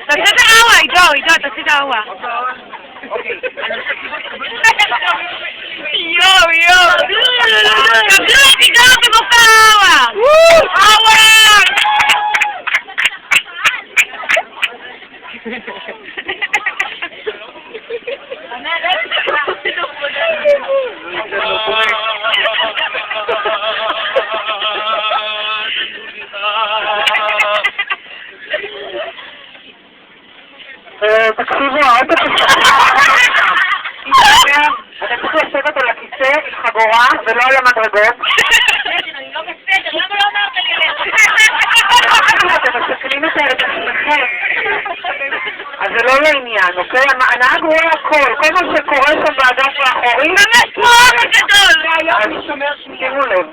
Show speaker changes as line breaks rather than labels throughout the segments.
תעשי את האווה, עידו, תעשי את האווה. יואו. תעשו את עידו במופע האווה. האווה!
תקשיבו, אתה צריך לשבת על הכיסא עם חגורה ולא על המדרגות.
אני לא בסדר, למה לא אמרת לי עליך?
אתם מסכנים את עצמכם. אז זה לא לעניין, אוקיי? הנהג רואה הכל, כל מה שקורה שם באגף האחורי.
ממש כמו אבא גדול!
אני שומר שימו לב.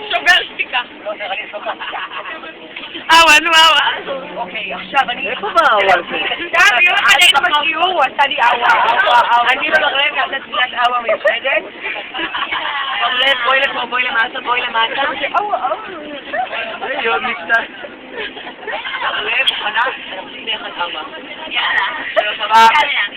שובר שתיקה. אווה, נו אווה.
אוקיי, עכשיו אני...
איפה באווה?
גם יום אחד היינו בשיעור, הוא עשה לי אווה. אני ורלב נעשה תפילת אווה מיוחדת. רלב, בואי לפה, בואי למטה.
היי, עוד נפתח.
רלב, מוכנה? אנחנו נלך על אווה. יאללה.